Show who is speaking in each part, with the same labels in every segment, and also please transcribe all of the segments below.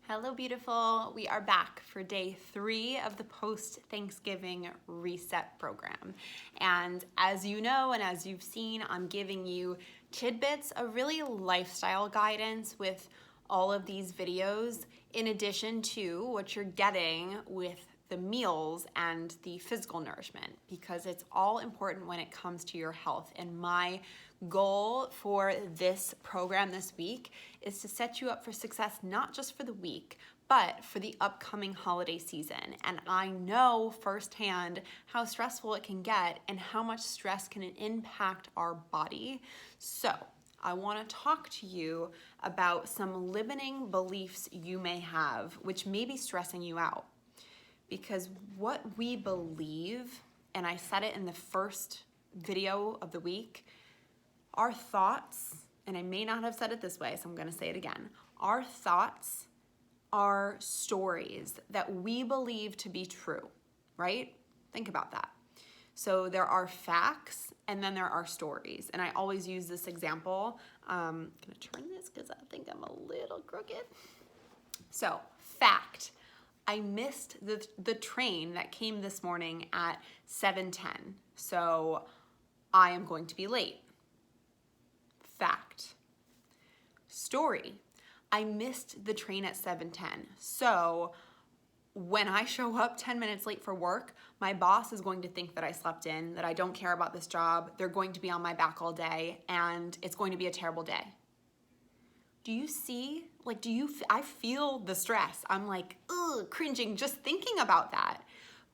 Speaker 1: Hello, beautiful. We are back for day 3 of the post-Thanksgiving reset program. And as you know, and as you've seen, I'm giving you tidbits of really lifestyle guidance with all of these videos, in addition to what you're getting with the meals and the physical nourishment, because it's all important when it comes to your health. And my goal for this program this week is to set you up for success, not just for the week, but for the upcoming holiday season. And I know firsthand how stressful it can get and how much stress can impact our body. So I want to talk to you about some limiting beliefs you may have, which may be stressing you out. Because what we believe, and I said it in the first video of the week, our thoughts, and I may not have said it this way, so I'm going to say it again. Our thoughts are stories that we believe to be true, right? Think about that. So there are facts and then there are stories. And I always use this example. I'm going to turn this because I think I'm a little crooked. So, fact. I missed the train that came this morning at 7:10. So I am going to be late. Fact. Story. I missed the train at 7:10. So when I show up 10 minutes late for work, my boss is going to think that I slept in, that I don't care about this job, they're going to be on my back all day, and it's going to be a terrible day. Do you see, I feel the stress. I'm like, ugh, cringing just thinking about that.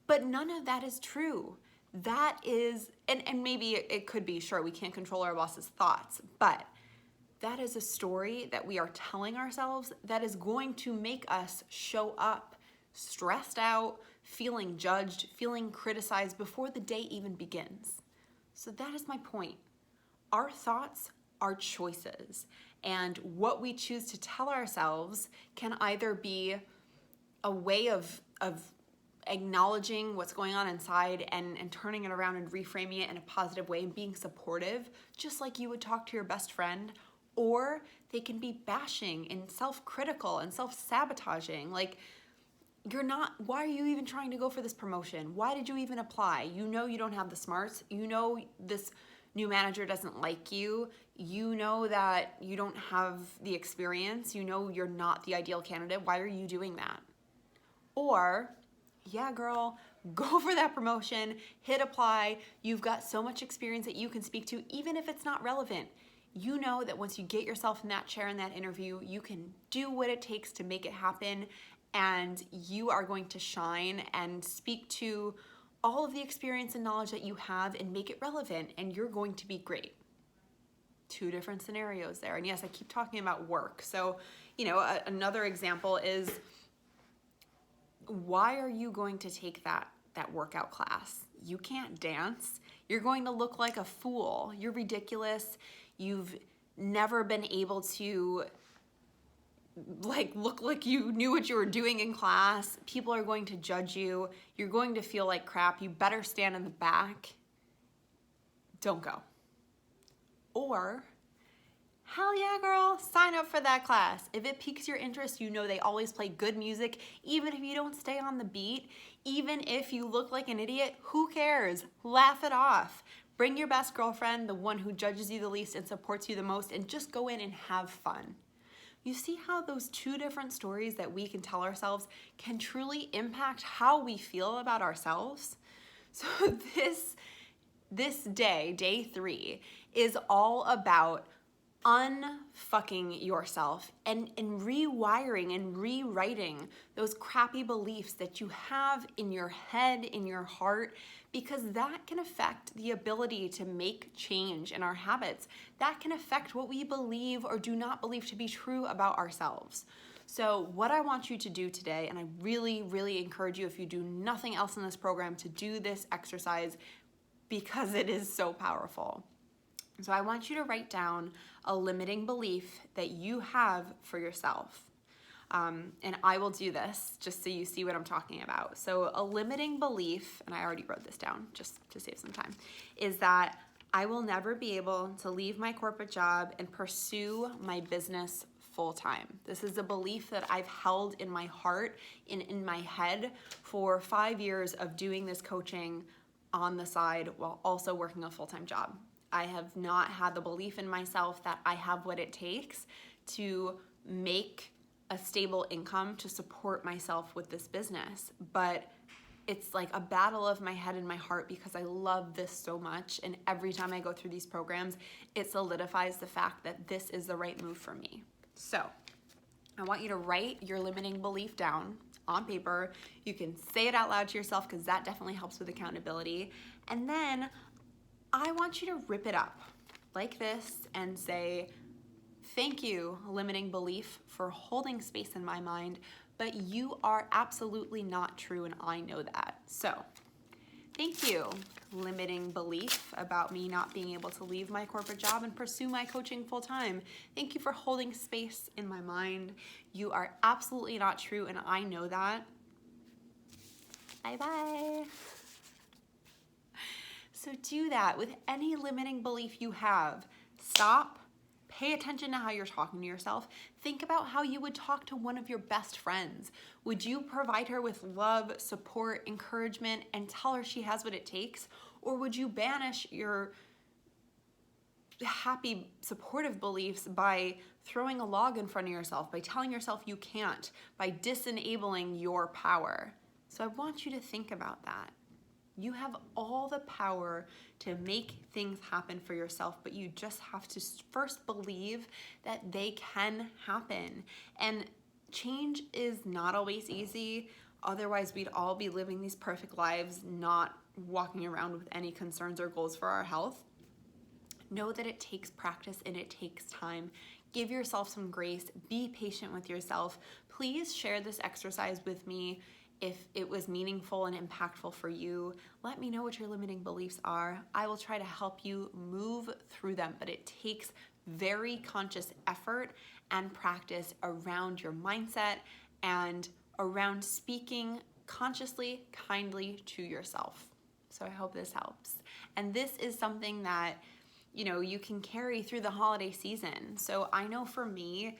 Speaker 1: But none of that is true. That is, and maybe it could be, sure, we can't control our boss's thoughts, but that is a story that we are telling ourselves that is going to make us show up stressed out, feeling judged, feeling criticized before the day even begins. So that is my point. Our thoughts are choices. And what we choose to tell ourselves can either be a way of acknowledging what's going on inside and turning it around and reframing it in a positive way and being supportive, just like you would talk to your best friend, or they can be bashing and self-critical and self-sabotaging. Like, why are you even trying to go for this promotion? Why did you even apply? You know you don't have the smarts. You know this new manager doesn't like you. You know that you don't have the experience. You know you're not the ideal candidate. Why are you doing that? Or, yeah, girl, go for that promotion, hit apply. You've got so much experience that you can speak to, even if it's not relevant. You know that once you get yourself in that chair in that interview, you can do what it takes to make it happen, and you are going to shine and speak to all of the experience and knowledge that you have and make it relevant, and you're going to be great. 2 different scenarios there. And yes, I keep talking about work. So, another example is, why are you going to take that workout class? You can't dance. You're going to look like a fool. You're ridiculous. You've never been able to look like you knew what you were doing in class. People are going to judge you. You're going to feel like crap. You better stand in the back. Don't go. Or, hell yeah, girl, sign up for that class. If it piques your interest, you know they always play good music. Even if you don't stay on the beat, even if you look like an idiot, who cares? Laugh it off. Bring your best girlfriend, the one who judges you the least and supports you the most, and just go in and have fun. You see how those 2 different stories that we can tell ourselves can truly impact how we feel about ourselves? So this day 3, is all about unfucking yourself and rewiring and rewriting those crappy beliefs that you have in your head, in your heart, because that can affect the ability to make change in our habits. That can affect what we believe or do not believe to be true about ourselves. So what I want you to do today, and I really, really encourage you, if you do nothing else in this program, to do this exercise because it is so powerful. So I want you to write down a limiting belief that you have for yourself. And I will do this just so you see what I'm talking about. So a limiting belief, and I already wrote this down just to save some time, is that I will never be able to leave my corporate job and pursue my business full time. This is a belief that I've held in my heart and in my head for 5 years of doing this coaching on the side while also working a full-time job. I have not had the belief in myself that I have what it takes to make a stable income to support myself with this business. But it's like a battle of my head and my heart because I love this so much. And every time I go through these programs, it solidifies the fact that this is the right move for me. So I want you to write your limiting belief down on paper. You can say it out loud to yourself because that definitely helps with accountability. And then I want you to rip it up like this and say, thank you, limiting belief, for holding space in my mind, but you are absolutely not true and I know that. So thank you, limiting belief about me not being able to leave my corporate job and pursue my coaching full time. Thank you for holding space in my mind. You are absolutely not true and I know that. Bye-bye. So do that with any limiting belief you have. Stop. Pay attention to how you're talking to yourself. Think about how you would talk to one of your best friends. Would you provide her with love, support, encouragement, and tell her she has what it takes? Or would you banish your happy, supportive beliefs by throwing a log in front of yourself, by telling yourself you can't, by disenabling your power? So I want you to think about that. You have all the power to make things happen for yourself, but you just have to first believe that they can happen. And change is not always easy. Otherwise, we'd all be living these perfect lives, not walking around with any concerns or goals for our health. Know that it takes practice and it takes time. Give yourself some grace. Be patient with yourself. Please share this exercise with me. If it was meaningful and impactful for you, let me know what your limiting beliefs are. I will try to help you move through them, but it takes very conscious effort and practice around your mindset and around speaking consciously, kindly to yourself. So I hope this helps. And this is something that, you can carry through the holiday season. So I know for me,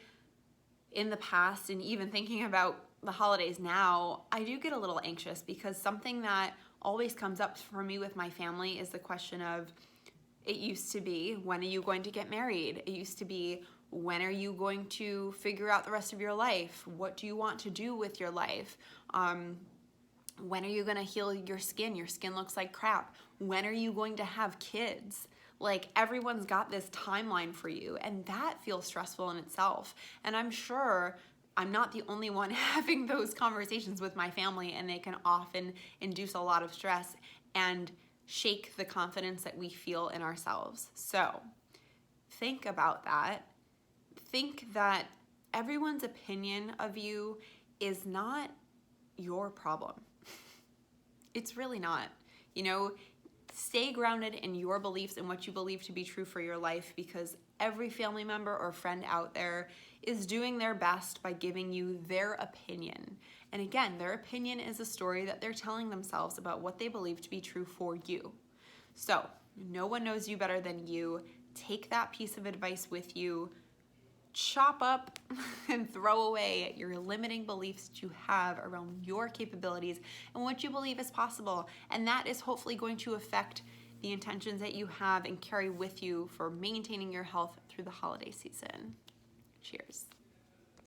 Speaker 1: in the past, and even thinking about the holidays now, I do get a little anxious because something that always comes up for me with my family is the question of, it used to be, when are you going to get married? It used to be, when are you going to figure out the rest of your life? What do you want to do with your life? When are you going to heal your skin? Your skin looks like crap. When are you going to have kids? Like, everyone's got this timeline for you, and that feels stressful in itself. And I'm sure I'm not the only one having those conversations with my family, and they can often induce a lot of stress and shake the confidence that we feel in ourselves. So think about that. Think that everyone's opinion of you is not your problem. It's really not. Stay grounded in your beliefs and what you believe to be true for your life, because every family member or friend out there is doing their best by giving you their opinion. And again, their opinion is a story that they're telling themselves about what they believe to be true for you. So no one knows you better than you. Take that piece of advice with you. Chop up and throw away your limiting beliefs that you have around your capabilities and what you believe is possible. And that is hopefully going to affect the intentions that you have and carry with you for maintaining your health through the holiday season. Cheers.